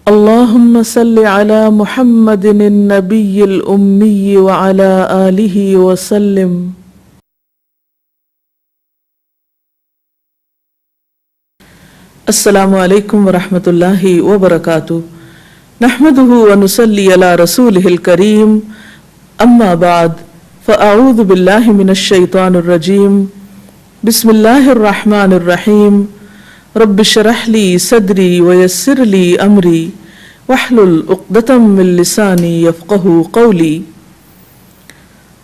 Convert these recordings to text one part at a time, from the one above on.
اللهم صل على محمد النبي الأمي وعلى آله وسلم. السلام علیکم ورحمۃ اللہ وبرکاتہ. نحمده ونصلي على رسوله الكريم. اما بعد فاعوذ باللہ من الشیطان الرجیم. بسم اللہ الرحمن الرحیم. رب اشرح لي صدری ويسر لي امری واحلل عقدۃ من لسانی يفقهوا قولی.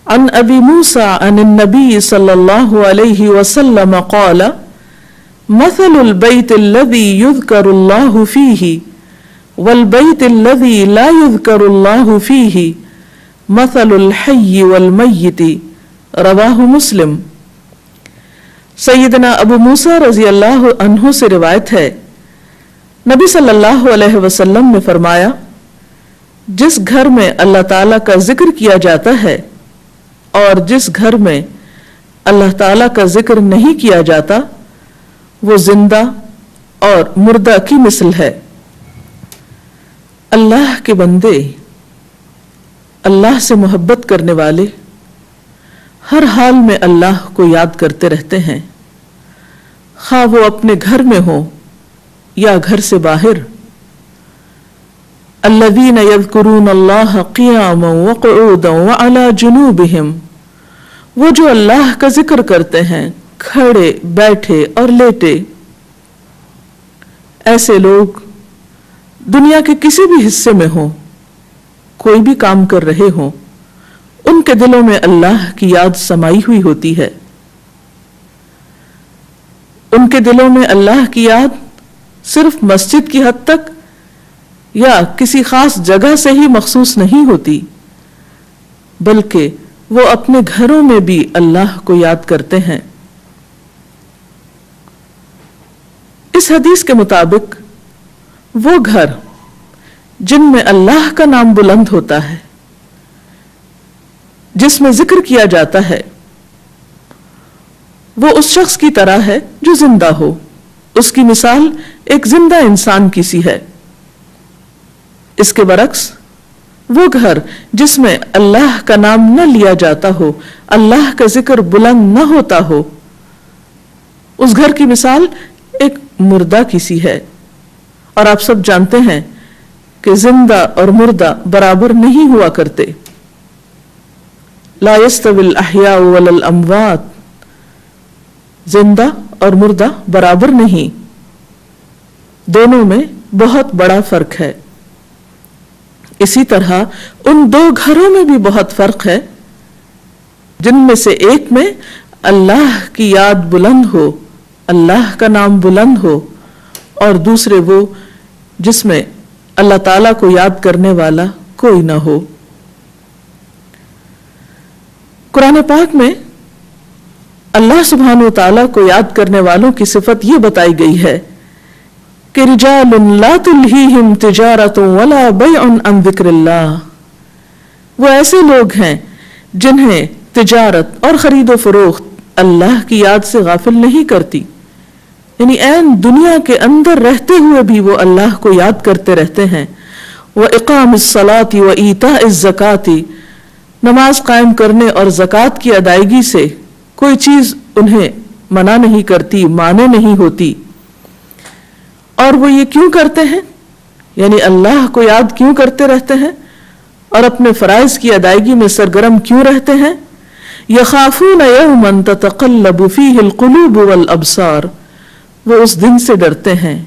عن ابی موسیٰ عن النبی صلی اللہ علیہ وسلم قال: مثل البيت الذي يذكر الله فيه والبيت الذي لا يذكر الله فيه مثل الحي والميت. رواہ مسلم. سیدنا ابو موسیٰ رضی اللہ عنہ سے روایت ہے، نبی صلی اللہ علیہ وسلم نے فرمایا، جس گھر میں اللہ تعالیٰ کا ذکر کیا جاتا ہے اور جس گھر میں اللہ تعالیٰ کا ذکر نہیں کیا جاتا وہ زندہ اور مردہ کی مثل ہے. اللہ کے بندے، اللہ سے محبت کرنے والے ہر حال میں اللہ کو یاد کرتے رہتے ہیں، خواہ وہ اپنے گھر میں ہو یا گھر سے باہر. الذین یذکرون اللہ قیاما وقعودا وعلی جنوبہم. وہ جو اللہ کا ذکر کرتے ہیں کھڑے، بیٹھے اور لیٹے. ایسے لوگ دنیا کے کسی بھی حصے میں ہوں، کوئی بھی کام کر رہے ہوں، ان کے دلوں میں اللہ کی یاد سمائی ہوئی ہوتی ہے. ان کے دلوں میں اللہ کی یاد صرف مسجد کی حد تک یا کسی خاص جگہ سے ہی مخصوص نہیں ہوتی، بلکہ وہ اپنے گھروں میں بھی اللہ کو یاد کرتے ہیں. اس حدیث کے مطابق وہ گھر جن میں اللہ کا نام بلند ہوتا ہے، جس میں ذکر کیا جاتا ہے، وہ اس شخص کی طرح ہے جو زندہ ہو. اس کی مثال ایک زندہ انسان کی سی ہے. اس کے برعکس وہ گھر جس میں اللہ کا نام نہ لیا جاتا ہو، اللہ کا ذکر بلند نہ ہوتا ہو، اس گھر کی مثال ایک مردہ کی سی ہے. اور آپ سب جانتے ہیں کہ زندہ اور مردہ برابر نہیں ہوا کرتے. لا يستوي الاحیاء ولا الاموات. زندہ اور مردہ برابر نہیں، دونوں میں بہت بڑا فرق ہے. اسی طرح ان دو گھروں میں بھی بہت فرق ہے، جن میں سے ایک میں اللہ کی یاد بلند ہو، اللہ کا نام بلند ہو، اور دوسرے وہ جس میں اللہ تعالیٰ کو یاد کرنے والا کوئی نہ ہو. قرآن پاک میں اللہ سبحانہ وتعالیٰ کو یاد کرنے والوں کی صفت یہ بتائی گئی ہے کہ رجال لا تلہیہم تجارت ولا بیع عن ذکر اللہ. وہ ایسے لوگ ہیں جنہیں تجارت اور خرید و فروخت اللہ کی یاد سے غافل نہیں کرتی، یعنی عین دنیا کے اندر رہتے ہوئے بھی وہ اللہ کو یاد کرتے رہتے ہیں. وَإِقَامِ الصَّلَاةِ وَإِيتَاءِ الزَّكَاةِ. نماز قائم کرنے اور زکوٰۃ کی ادائیگی سے کوئی چیز انہیں منع نہیں کرتی، مانے نہیں ہوتی. اور وہ یہ کیوں کرتے ہیں؟ یعنی اللہ کو یاد کیوں کرتے رہتے ہیں اور اپنے فرائض کی ادائیگی میں سرگرم کیوں رہتے ہیں؟ يَخَافُونَ يَوْمًا تَتَقَلَّبُ فِيهِ الْقُلُوبُ وَالْأَبْصَارُ. وہ اس دن سے ڈرتے ہیں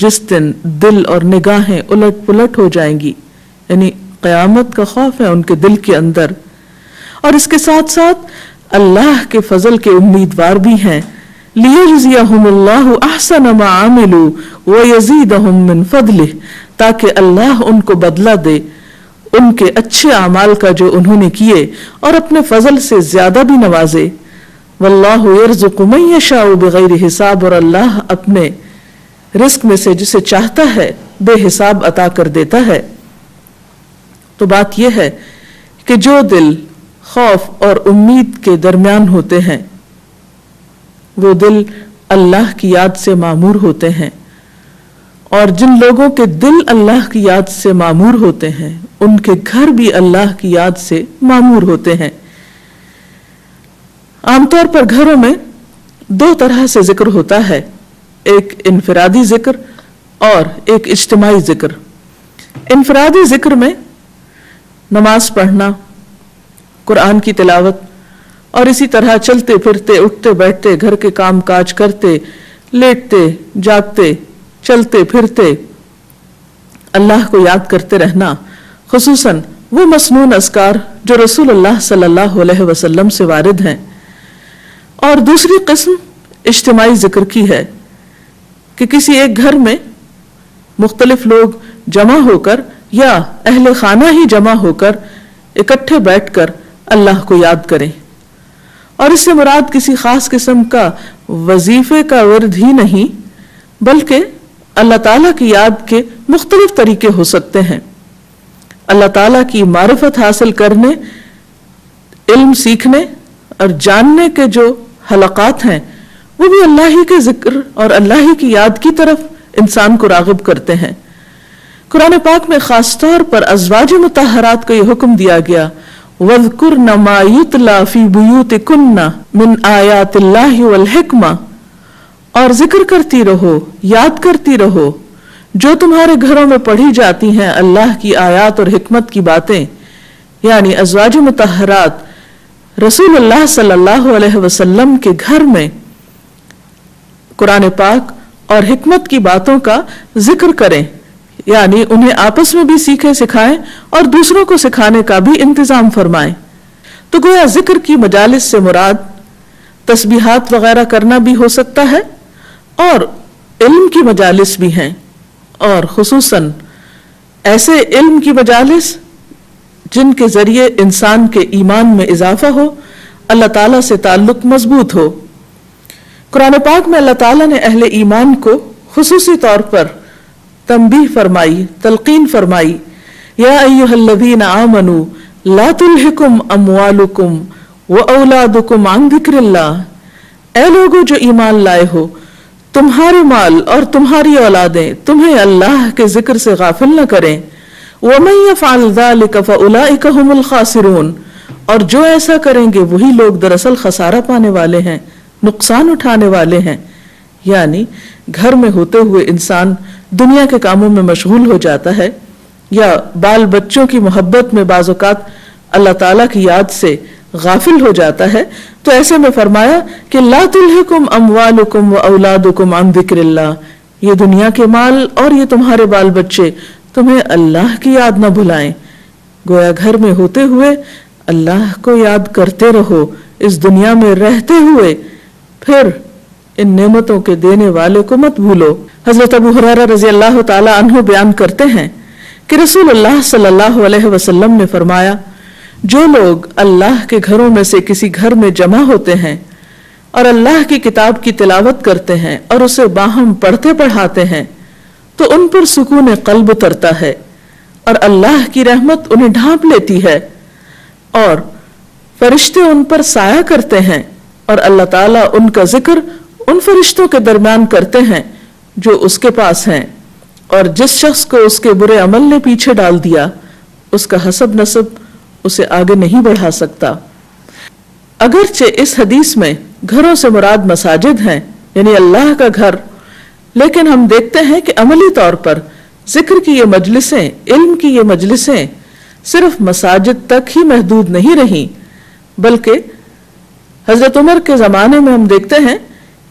جس دن دل اور نگاہیں الٹ پلٹ ہو جائیں گی، یعنی قیامت کا خوف ہے ان کے دل کے اندر. اور اس کے ساتھ ساتھ اللہ کے فضل کے امیدوار بھی ہیں. لِيَجْزِيَهُمُ اللَّهُ أَحْسَنَ مَا عَمِلُوا وَيَزِيدَهُم مِّن فَضْلِهِ. تاکہ اللہ ان کو بدلہ دے ان کے اچھے اعمال کا جو انہوں نے کیے، اور اپنے فضل سے زیادہ بھی نوازے. وَاللَّهُ يَرْزُقُ مَن يَشَاءُ بِغَيْرِ حساب. اور اللہ اپنے رزق میں سے جسے چاہتا ہے بے حساب عطا کر دیتا ہے. تو بات یہ ہے کہ جو دل خوف اور امید کے درمیان ہوتے ہیں وہ دل اللہ کی یاد سے معمور ہوتے ہیں، اور جن لوگوں کے دل اللہ کی یاد سے معمور ہوتے ہیں ان کے گھر بھی اللہ کی یاد سے معمور ہوتے ہیں۔ عام طور پر گھروں میں دو طرح سے ذکر ہوتا ہے، ایک انفرادی ذکر اور ایک اجتماعی ذکر۔ انفرادی ذکر میں نماز پڑھنا، قرآن کی تلاوت اور اسی طرح چلتے پھرتے، اٹھتے بیٹھتے، گھر کے کام کاج کرتے، لیٹتے جاگتے، چلتے پھرتے اللہ کو یاد کرتے رہنا، خصوصاً وہ مسنون اذکار جو رسول اللہ صلی اللہ علیہ وسلم سے وارد ہیں۔ اور دوسری قسم اجتماعی ذکر کی ہے کہ کسی ایک گھر میں مختلف لوگ جمع ہو کر یا اہل خانہ ہی جمع ہو کر اکٹھے بیٹھ کر اللہ کو یاد کریں، اور اس سے مراد کسی خاص قسم کا وظیفے کا ورد ہی نہیں بلکہ اللہ تعالیٰ کی یاد کے مختلف طریقے ہو سکتے ہیں۔ اللہ تعالیٰ کی معرفت حاصل کرنے، علم سیکھنے اور جاننے کے جو حلقات ہیں وہ بھی اللہ ہی کے ذکر اور اللہ ہی کی یاد کی طرف انسان کو راغب کرتے ہیں۔ قرآن پاک میں خاص طور پر ازواج مطہرات کو یہ حکم دیا گیا، وَاذْكُرْنَ مَا يُتْلَى فِي بُيُوتِكُنَّ مِنْ آيَاتِ اللَّهِ وَالْحِكْمَةِ، اور ذکر کرتی رہو، یاد کرتی رہو جو تمہارے گھروں میں پڑھی جاتی ہیں اللہ کی آیات اور حکمت کی باتیں، یعنی ازواج مطہرات رسول اللہ صلی اللہ علیہ وسلم کے گھر میں قرآن پاک اور حکمت کی باتوں کا ذکر کریں، یعنی انہیں آپس میں بھی سیکھیں سکھائیں اور دوسروں کو سکھانے کا بھی انتظام فرمائیں۔ تو گویا ذکر کی مجالس سے مراد تسبیحات وغیرہ کرنا بھی ہو سکتا ہے اور علم کی مجالس بھی ہیں، اور خصوصاً ایسے علم کی مجالس جن کے ذریعے انسان کے ایمان میں اضافہ ہو، اللہ تعالیٰ سے تعلق مضبوط ہو۔ قرآن پاک میں اللہ تعالیٰ نے اہل ایمان کو خصوصی طور پر تنبیہ فرمائی، تلقین فرمائی، یا ایھا الذین آمنوا لا تلہکم اموالکم واولادکم عن ذکر اللہ، اے لوگو جو ایمان لائے ہو، تمہارے مال اور تمہاری اولادیں تمہیں اللہ کے ذکر سے غافل نہ کریں، وَمَن يَفْعَلْ ذَلِكَ فَأُولَئِكَ هُمُ الْخَاسِرُونَ، اور جو ایسا کریں گے وہی لوگ دراصل خسارہ پانے والے ہیں، نقصان اٹھانے والے ہیں۔ یعنی گھر میں ہوتے ہوئے انسان دنیا کے کاموں میں مشغول ہو جاتا ہے یا بال بچوں کی محبت میں بعض اوقات اللہ تعالیٰ کی یاد سے غافل ہو جاتا ہے، تو ایسے میں فرمایا کہ لا تلہکم اموالکم و اولادکم عن ذکر اللہ، یہ دنیا کے مال اور یہ تمہارے بال بچے تمہیں اللہ کی یاد نہ بھلائیں۔ گویا گھر میں ہوتے ہوئے اللہ کو یاد کرتے رہو اس دنیا میں رہتے ہوئے، پھر ان نعمتوں کے دینے والے کو مت بھولو۔ حضرت ابو ہریرہ رضی اللہ تعالی عنہ بیان کرتے ہیں کہ رسول اللہ صلی اللہ علیہ وسلم نے فرمایا، جو لوگ اللہ کے گھروں میں سے کسی گھر میں جمع ہوتے ہیں اور اللہ کی کتاب کی تلاوت کرتے ہیں اور اسے باہم پڑھتے پڑھاتے ہیں تو ان پر سکون قلب اترتا ہے اور اللہ کی رحمت انہیں ڈھانپ لیتی ہے، اور فرشتے ان پر سایہ کرتے ہیں، اور اللہ تعالیٰ ان کا ذکر ان فرشتوں کے درمیان کرتے ہیں جو اس کے پاس ہیں، اور جس شخص کو اس کے برے عمل نے پیچھے ڈال دیا اس کا حسب نسب اسے آگے نہیں بڑھا سکتا۔ اگرچہ اس حدیث میں گھروں سے مراد مساجد ہیں، یعنی اللہ کا گھر، لیکن ہم دیکھتے ہیں کہ عملی طور پر ذکر کی یہ مجلسیں، علم کی یہ مجلسیں صرف مساجد تک ہی محدود نہیں رہیں، بلکہ حضرت عمر کے زمانے میں ہم دیکھتے ہیں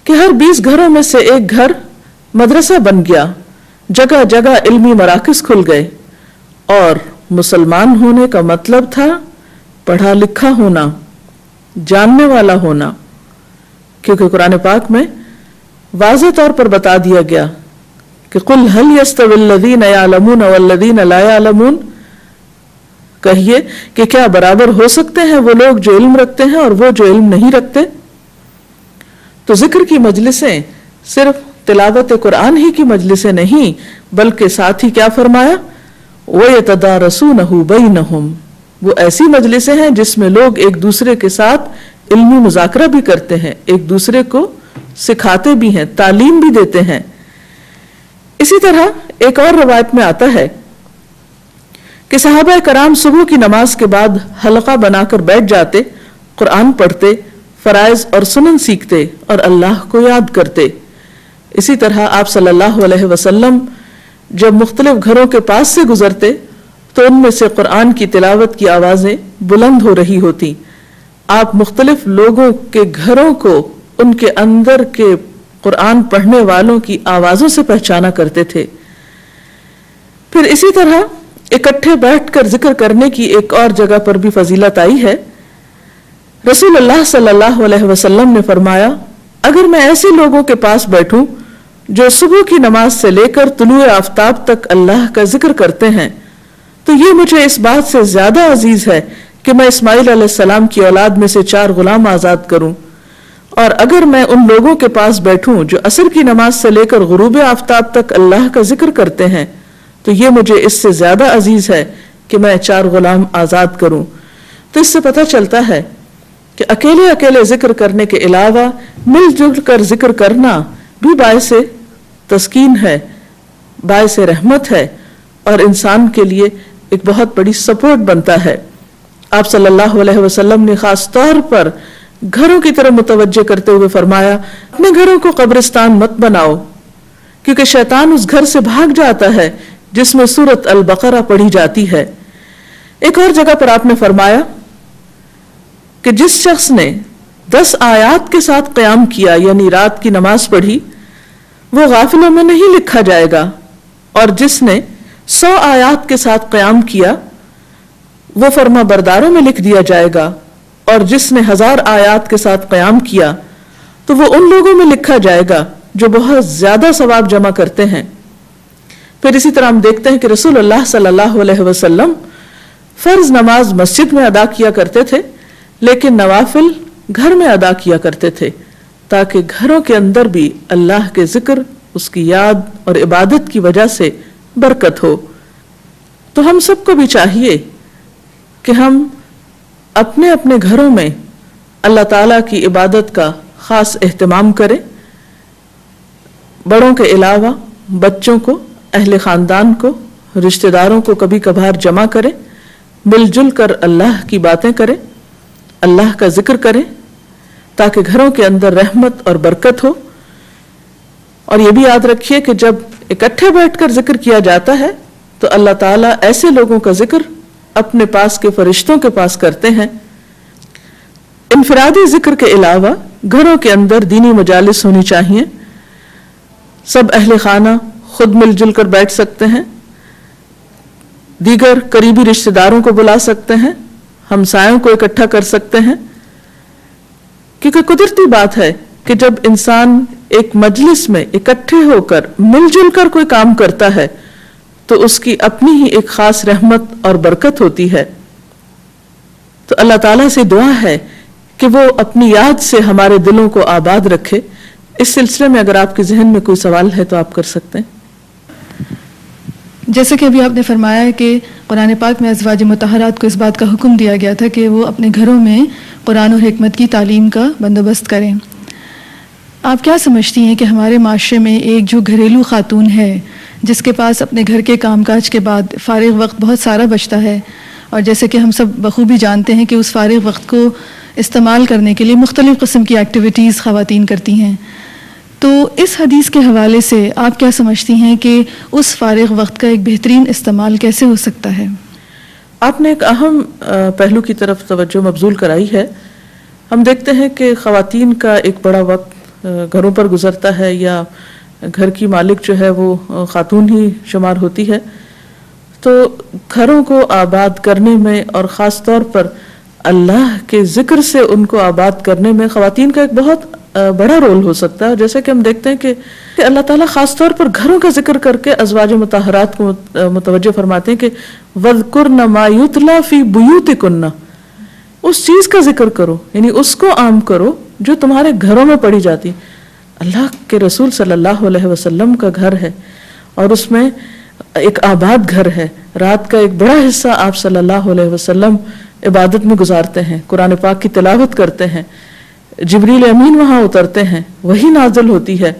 کہ ہر 20 گھروں میں سے ایک گھر مدرسہ بن گیا، جگہ جگہ علمی مراکز کھل گئے، اور مسلمان ہونے کا مطلب تھا پڑھا لکھا ہونا، جاننے والا ہونا، کیونکہ قرآن پاک میں واضح طور پر بتا دیا گیا کہ قُلْ هَلْ يَسْتَوِي الَّذِينَ يَعْلَمُونَ وَالَّذِينَ لَا يَعْلَمُونَ، کہیے کہ کیا برابر ہو سکتے ہیں وہ لوگ جو علم رکھتے ہیں اور وہ جو علم نہیں رکھتے؟ تو ذکر کی مجلسیں صرف تلاوت قرآن ہی کی مجلسیں نہیں، بلکہ ساتھ ہی کیا فرمایا، وَيَتَدَارَسُونَهُ بَيْنَهُمْ، وہ ایسی مجلسیں ہیں جس میں لوگ ایک دوسرے کے ساتھ علمی مذاکرہ بھی کرتے ہیں، ایک دوسرے کو سکھاتے بھی ہیں، تعلیم بھی دیتے ہیں۔ اسی طرح ایک اور روایت میں آتا ہے کہ صحابہ کرام صبح کی نماز کے بعد حلقہ بنا کر بیٹھ جاتے، قرآن پڑھتے، فرائض اور سنن سیکھتے اور اللہ کو یاد کرتے۔ اسی طرح آپ صلی اللہ علیہ وسلم جب مختلف گھروں کے پاس سے گزرتے تو ان میں سے قرآن کی تلاوت کی آوازیں بلند ہو رہی ہوتی۔ آپ مختلف لوگوں کے گھروں کو ان کے اندر کے قرآن پڑھنے والوں کی آوازوں سے پہچانا کرتے تھے۔ پھر اسی طرح اکٹھے بیٹھ کر ذکر کرنے کی ایک اور جگہ پر بھی فضیلت آئی ہے۔ رسول اللہ صلی اللہ علیہ وسلم نے فرمایا، اگر میں ایسے لوگوں کے پاس بیٹھوں جو صبح کی نماز سے لے کر طلوع آفتاب تک اللہ کا ذکر کرتے ہیں تو یہ مجھے اس بات سے زیادہ عزیز ہے کہ میں اسماعیل علیہ السلام کی اولاد میں سے 4 غلام آزاد کروں، اور اگر میں ان لوگوں کے پاس بیٹھوں جو عصر کی نماز سے لے کر غروب آفتاب تک اللہ کا ذکر کرتے ہیں تو یہ مجھے اس سے زیادہ عزیز ہے کہ میں 4 غلام آزاد کروں۔ تو اس سے پتہ چلتا ہے کہ اکیلے اکیلے ذکر کرنے کے علاوہ مل جل کر ذکر کرنا بھی باعث تسکین ہے، باعث رحمت ہے، اور انسان کے لیے ایک بہت بڑی سپورٹ بنتا ہے۔ آپ صلی اللہ علیہ وسلم نے خاص طور پر گھروں کی طرف متوجہ کرتے ہوئے فرمایا، اپنے گھروں کو قبرستان مت بناؤ، کیونکہ شیطان اس گھر سے بھاگ جاتا ہے جس میں سورۃ البقرہ پڑھی جاتی ہے۔ ایک اور جگہ پر آپ نے فرمایا کہ جس شخص نے 10 آیات کے ساتھ قیام کیا یعنی رات کی نماز پڑھی وہ غافلوں میں نہیں لکھا جائے گا، اور جس نے 100 آیات کے ساتھ قیام کیا وہ فرما برداروں میں لکھ دیا جائے گا، اور جس نے 1000 آیات کے ساتھ قیام کیا تو وہ ان لوگوں میں لکھا جائے گا جو بہت زیادہ ثواب جمع کرتے ہیں۔ پھر اسی طرح ہم دیکھتے ہیں کہ رسول اللہ صلی اللہ علیہ وسلم فرض نماز مسجد میں ادا کیا کرتے تھے، لیکن نوافل گھر میں ادا کیا کرتے تھے تاکہ گھروں کے اندر بھی اللہ کے ذکر، اس کی یاد اور عبادت کی وجہ سے برکت ہو۔ تو ہم سب کو بھی چاہیے کہ ہم اپنے اپنے گھروں میں اللہ تعالیٰ کی عبادت کا خاص اہتمام کریں، بڑوں کے علاوہ بچوں کو، اہل خاندان کو، رشتہ داروں کو کبھی کبھار جمع کریں، مل جل کر اللہ کی باتیں کریں، اللہ کا ذکر کریں تاکہ گھروں کے اندر رحمت اور برکت ہو۔ اور یہ بھی یاد رکھیے کہ جب اکٹھے بیٹھ کر ذکر کیا جاتا ہے تو اللہ تعالیٰ ایسے لوگوں کا ذکر اپنے پاس کے فرشتوں کے پاس کرتے ہیں۔ انفرادی ذکر کے علاوہ گھروں کے اندر دینی مجالس ہونی چاہیے، سب اہل خانہ خود مل جل کر بیٹھ سکتے ہیں، دیگر قریبی رشتہ داروں کو بلا سکتے ہیں، ہمسایوں کو اکٹھا کر سکتے ہیں، کیونکہ قدرتی بات ہے کہ جب انسان ایک مجلس میں اکٹھے ہو کر مل جل کر کوئی کام کرتا ہے تو اس کی اپنی ہی ایک خاص رحمت اور برکت ہوتی ہے۔ تو اللہ تعالیٰ سے دعا ہے کہ وہ اپنی یاد سے ہمارے دلوں کو آباد رکھے۔ اس سلسلے میں اگر آپ کے ذہن میں کوئی سوال ہے تو آپ کر سکتے ہیں۔ جیسے کہ ابھی آپ نے فرمایا ہے کہ قرآن پاک میں ازواج مطہرات کو اس بات کا حکم دیا گیا تھا کہ وہ اپنے گھروں میں قرآن اور حکمت کی تعلیم کا بندوبست کریں، آپ کیا سمجھتی ہیں کہ ہمارے معاشرے میں ایک جو گھریلو خاتون ہے جس کے پاس اپنے گھر کے کام کاج کے بعد فارغ وقت بہت سارا بچتا ہے، اور جیسے کہ ہم سب بخوبی جانتے ہیں کہ اس فارغ وقت کو استعمال کرنے کے لیے مختلف قسم کی ایکٹیویٹیز خواتین کرتی ہیں، تو اس حدیث کے حوالے سے آپ کیا سمجھتی ہیں کہ اس فارغ وقت کا ایک بہترین استعمال کیسے ہو سکتا ہے؟ آپ نے ایک اہم پہلو کی طرف توجہ مبذول کرائی ہے۔ ہم دیکھتے ہیں کہ خواتین کا ایک بڑا وقت گھروں پر گزرتا ہے، یا گھر کی مالک جو ہے وہ خاتون ہی شمار ہوتی ہے، تو گھروں کو آباد کرنے میں اور خاص طور پر اللہ کے ذکر سے ان کو آباد کرنے میں خواتین کا ایک بہت بڑا رول ہو سکتا ہے۔ جیسے کہ ہم دیکھتے ہیں کہ اللہ تعالیٰ خاص طور پر گھروں کا ذکر کر کے ازواج مطہرات کو متوجہ فرماتے ہیں کہ وَاذْكُرْنَ مَا يُتْلَى فِي بُيُوتِكُنَّ، اس چیز کا ذکر کرو، یعنی اس کو عام کرو جو تمہارے گھروں میں پڑھی جاتی۔ اللہ کے رسول صلی اللہ علیہ وسلم کا گھر ہے اور اس میں ایک آباد گھر ہے، رات کا ایک بڑا حصہ آپ صلی اللہ علیہ وسلم عبادت میں گزارتے ہیں، قرآن پاک کی تلاوت کرتے ہیں، جبریل امین وہاں اترتے ہیں، وہی نازل ہوتی ہے،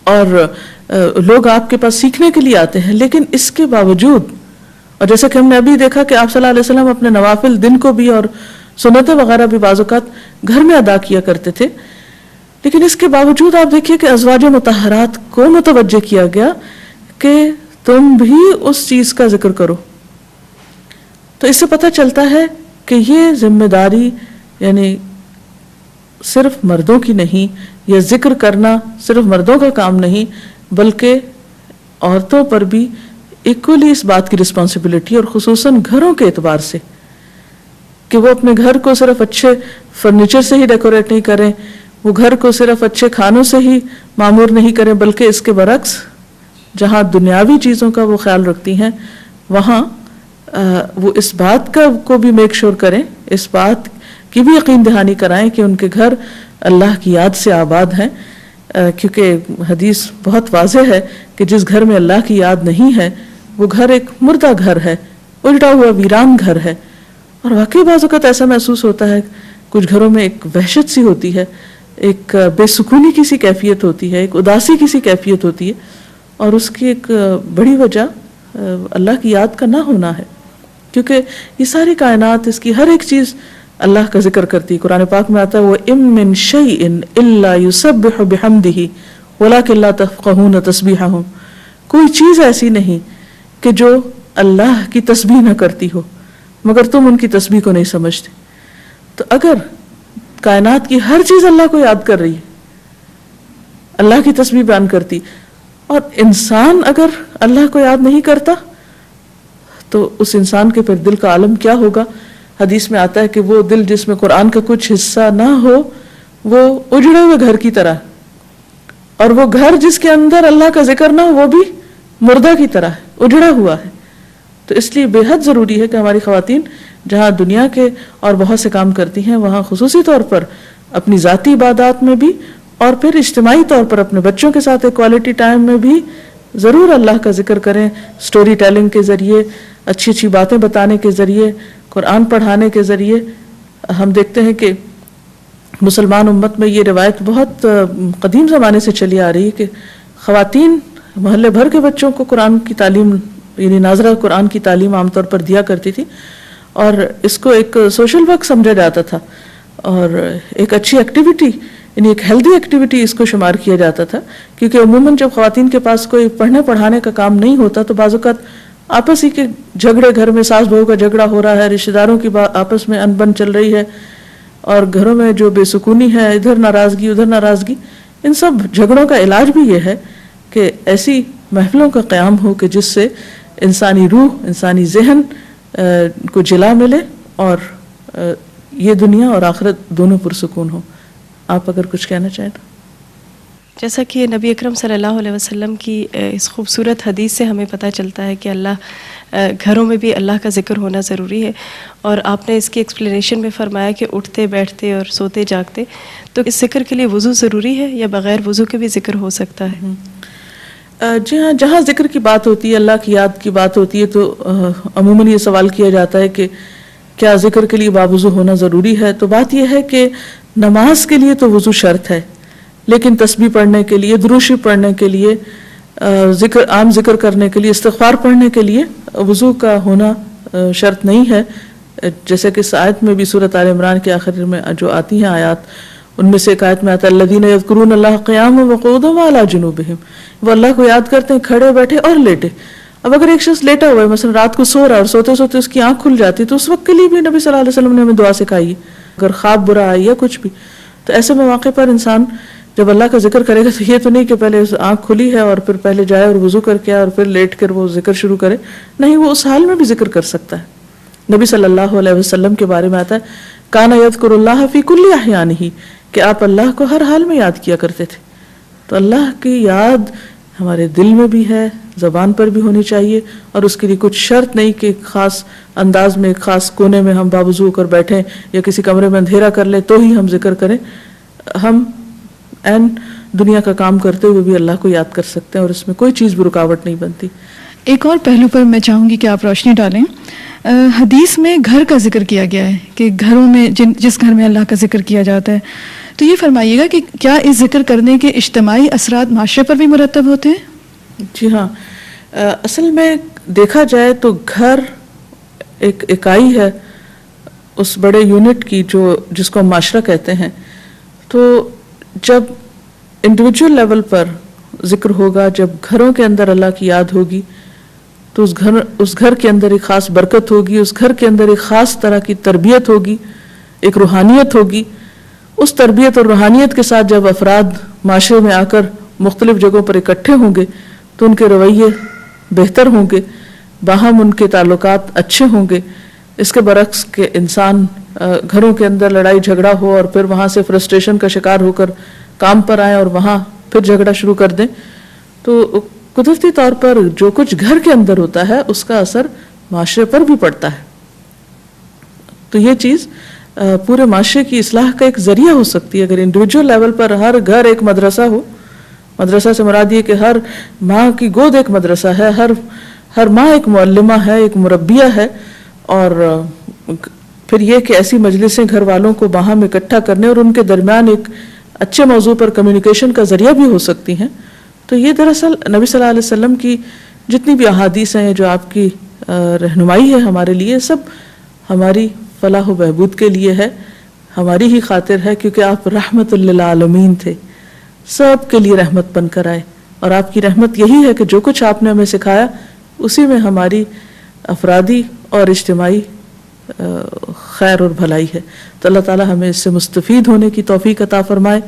اور لوگ آپ کے پاس سیکھنے کے لیے آتے ہیں، لیکن اس کے باوجود، اور جیسا کہ ہم نے ابھی دیکھا کہ آپ صلی اللہ علیہ وسلم اپنے نوافل دن کو بھی اور سنتیں وغیرہ بھی بعض اوقات گھر میں ادا کیا کرتے تھے، لیکن اس کے باوجود آپ دیکھیے کہ ازواج مطہرات کو متوجہ کیا گیا کہ تم بھی اس چیز کا ذکر کرو. تو اس سے پتہ چلتا ہے کہ یہ ذمہ داری یعنی صرف مردوں کی نہیں، یا ذکر کرنا صرف مردوں کا کام نہیں، بلکہ عورتوں پر بھی ایکولی اس بات کی رسپانسبلٹی، اور خصوصاً گھروں کے اعتبار سے کہ وہ اپنے گھر کو صرف اچھے فرنیچر سے ہی ڈیکوریٹ نہیں کریں، وہ گھر کو صرف اچھے کھانوں سے ہی معمور نہیں کریں، بلکہ اس کے برعکس جہاں دنیاوی چیزوں کا وہ خیال رکھتی ہیں وہاں وہ اس بات کا کو بھی میک شور کریں، اس بات کی بھی یقین دہانی کرائیں کہ ان کے گھر اللہ کی یاد سے آباد ہیں، کیونکہ حدیث بہت واضح ہے کہ جس گھر میں اللہ کی یاد نہیں ہے وہ گھر ایک مردہ گھر ہے، الٹا ہوا ویران گھر ہے. اور واقعی بعض اوقات ایسا محسوس ہوتا ہے، کچھ گھروں میں ایک وحشت سی ہوتی ہے، ایک بے سکونی کی سی کیفیت ہوتی ہے، ایک اداسی کی سی کیفیت ہوتی ہے، اور اس کی ایک بڑی وجہ اللہ کی یاد کا نہ ہونا ہے، کیونکہ یہ ساری کائنات، اس کی ہر ایک چیز اللہ کا ذکر کرتی ہے. قرآن پاک میں آتا ہے وَإِن مِّن شَيْءٍ إِلَّا يُسَبِّحُ بِحَمْدِهِ وَلَكِن لَّا تَفْقَهُونَ تَسْبِيحَهُم، کوئی چیز ایسی نہیں کہ جو اللہ کی تسبیح نہ کرتی ہو مگر تم ان کی تسبیح کو نہیں سمجھتے. تو اگر کائنات کی ہر چیز اللہ کو یاد کر رہی ہے، اللہ کی تسبیح بیان کرتی، اور انسان اگر اللہ کو یاد نہیں کرتا تو اس انسان کے پھر دل کا عالم کیا ہوگا. حدیث میں آتا ہے کہ وہ دل جس میں قرآن کا کچھ حصہ نہ ہو وہ اجڑے ہوئے گھر کی طرح، اور وہ گھر جس کے اندر اللہ کا ذکر نہ ہو وہ بھی مردہ کی طرح ہے، اجڑا ہوا ہے. تو اس لیے بے حد ضروری ہے کہ ہماری خواتین جہاں دنیا کے اور بہت سے کام کرتی ہیں وہاں خصوصی طور پر اپنی ذاتی عبادات میں بھی اور پھر اجتماعی طور پر اپنے بچوں کے ساتھ کوالٹی ٹائم میں بھی ضرور اللہ کا ذکر کریں، سٹوری ٹیلنگ کے ذریعے، اچھی اچھی باتیں بتانے کے ذریعے، قرآن پڑھانے کے ذریعے. ہم دیکھتے ہیں کہ مسلمان امت میں یہ روایت بہت قدیم زمانے سے چلی آ رہی ہے کہ خواتین محلے بھر کے بچوں کو قرآن کی تعلیم یعنی ناظرہ قرآن کی تعلیم عام طور پر دیا کرتی تھی، اور اس کو ایک سوشل ورک سمجھا جاتا تھا اور ایک اچھی ایکٹیویٹی یعنی ایک ہیلدی ایکٹیویٹی اس کو شمار کیا جاتا تھا. کیونکہ عموماً جب خواتین کے پاس کوئی پڑھنے پڑھانے کا کام نہیں ہوتا تو بعض اوقات آپس ہی کے جھگڑے، گھر میں ساس بہو کا جھگڑا ہو رہا ہے، رشتہ داروں کی آپس میں انبن چل رہی ہے، اور گھروں میں جو بے سکونی ہے، ادھر ناراضگی ادھر ناراضگی، ان سب جھگڑوں کا علاج بھی یہ ہے کہ ایسی محفلوں کا قیام ہو کہ جس سے انسانی روح، انسانی ذہن کو جلا ملے اور یہ دنیا اور آخرت دونوں پرسکون ہو. آپ اگر کچھ کہنا چاہیں تو. جیسا کہ نبی اکرم صلی اللہ علیہ وسلم کی اس خوبصورت حدیث سے ہمیں پتہ چلتا ہے کہ گھروں میں بھی اللہ کا ذکر ہونا ضروری ہے، اور آپ نے اس کی ایکسپلینیشن میں فرمایا کہ اٹھتے بیٹھتے اور سوتے جاگتے، تو اس ذکر کے لیے وضو ضروری ہے یا بغیر وضو کے بھی ذکر ہو سکتا ہے؟ جی ہاں، جہاں ذکر کی بات ہوتی ہے، اللہ کی یاد کی بات ہوتی ہے، تو عموماً یہ سوال کیا جاتا ہے کہ کیا ذکر کے لیے باوضو ہونا ضروری ہے. تو بات یہ ہے کہ نماز کے لیے تو وضو شرط ہے، لیکن تسبیح پڑھنے کے لیے، درود شریف پڑھنے کے لیے، عام ذکر کرنے کے لیے، استغفار پڑھنے کے لیے وضو کا ہونا شرط نہیں ہے. جیسے کہ اس آیت میں بھی سورۃ آل عمران کے آخر میں جو آتی ہیں آیات، ان میں سے ایک آیت میں آتا ہے الذین یذکرون اللہ قیاما وقعودا وعلی جنوبہم، وہ اللہ کو یاد کرتے ہیں کھڑے بیٹھے اور لیٹے. اب اگر ایک شخص لیٹا ہوا ہے، مثلا رات کو سو رہا ہے اور سوتے سوتے اس کی آنکھ کھل جاتی، تو اس وقت کے لیے بھی نبی صلی اللہ علیہ وسلم نے ہمیں دعا سکھائی ہے. اگر خواب برا آئی یا کچھ بھی، تو ایسے مواقع پر انسان جب اللہ کا ذکر کرے گا تو یہ تو نہیں کہ پہلے آنکھ کھلی ہے اور پھر پہلے جائے اور وضو کر کے اور پھر لیٹ کر وہ ذکر شروع کرے. نہیں، وہ اس حال میں بھی ذکر کر سکتا ہے. نبی صلی اللہ علیہ وسلم کے بارے میں آتا ہے کانا یذکر اللہ فی کل احیانہ، کہ آپ اللہ کو ہر حال میں یاد کیا کرتے تھے. تو اللہ کی یاد ہمارے دل میں بھی ہے، زبان پر بھی ہونی چاہیے، اور اس کے لیے کچھ شرط نہیں کہ خاص انداز میں ایک خاص کونے میں ہم باوضو ہو کر بیٹھیں یا کسی کمرے میں اندھیرا کر لیں تو ہی ہم ذکر کریں. ہم دنیا کا کام کرتے ہوئے بھی اللہ کو یاد کر سکتے ہیں اور اس میں کوئی چیز بھی رکاوٹ نہیں بنتی. ایک اور پہلو پر میں چاہوں گی کہ آپ روشنی ڈالیں. حدیث میں گھر کا ذکر کیا گیا ہے کہ گھروں میں جس گھر میں اللہ کا ذکر کیا جاتا ہے، تو یہ فرمائیے گا کہ کیا اس ذکر کرنے کے اجتماعی اثرات معاشرے پر بھی مرتب ہوتے ہیں؟ جی ہاں، اصل میں دیکھا جائے تو گھر ایک اکائی ہے اس بڑے یونٹ کی جس کو ہم معاشرہ کہتے ہیں. تو جب انڈیویجول لیول پر ذکر ہوگا، جب گھروں کے اندر اللہ کی یاد ہوگی تو اس گھر کے اندر ایک خاص برکت ہوگی، اس گھر کے اندر ایک خاص طرح کی تربیت ہوگی، ایک روحانیت ہوگی. اس تربیت اور روحانیت کے ساتھ جب افراد معاشرے میں آ کر مختلف جگہوں پر اکٹھے ہوں گے تو ان کے رویے بہتر ہوں گے، باہم ان کے تعلقات اچھے ہوں گے. اس کے برعکس کہ انسان گھروں کے اندر لڑائی جھگڑا ہو اور پھر وہاں سے فرسٹریشن کا شکار ہو کر کام پر آئیں اور وہاں پھر جھگڑا شروع کر دیں، تو قدرتی طور پر جو کچھ گھر کے اندر ہوتا ہے اس کا اثر معاشرے پر بھی پڑتا ہے. تو یہ چیز پورے معاشرے کی اصلاح کا ایک ذریعہ ہو سکتی ہے اگر انڈیویجول لیول پر ہر گھر ایک مدرسہ ہو. مدرسہ سے مراد یہ کہ ہر ماں کی گود ایک مدرسہ ہے، ہر ماں ایک معلمہ ہے، ایک مربیہ ہے. اور پھر یہ کہ ایسی مجلسیں گھر والوں کو باہم اکٹھا کرنے اور ان کے درمیان ایک اچھے موضوع پر کمیونیکیشن کا ذریعہ بھی ہو سکتی ہیں. تو یہ دراصل نبی صلی اللہ علیہ وسلم کی جتنی بھی احادیث ہیں جو آپ کی رہنمائی ہے ہمارے لیے، سب ہماری فلاح و بہبود کے لیے ہے، ہماری ہی خاطر ہے، کیونکہ آپ رحمت للعالمین تھے، سب کے لیے رحمت بن کر آئے. اور آپ کی رحمت یہی ہے کہ جو کچھ آپ نے ہمیں سکھایا اسی میں ہماری افرادی اور اجتماعی خیر اور بھلائی ہے. تو اللہ تعالی ہمیں اس سے مستفید ہونے کی توفیق عطا فرمائے.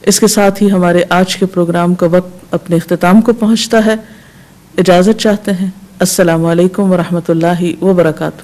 اس کے ساتھ ہی ہمارے آج کے پروگرام کا وقت اپنے اختتام کو پہنچتا ہے. اجازت چاہتے ہیں. السلام علیکم ورحمۃ اللہ وبرکاتہ.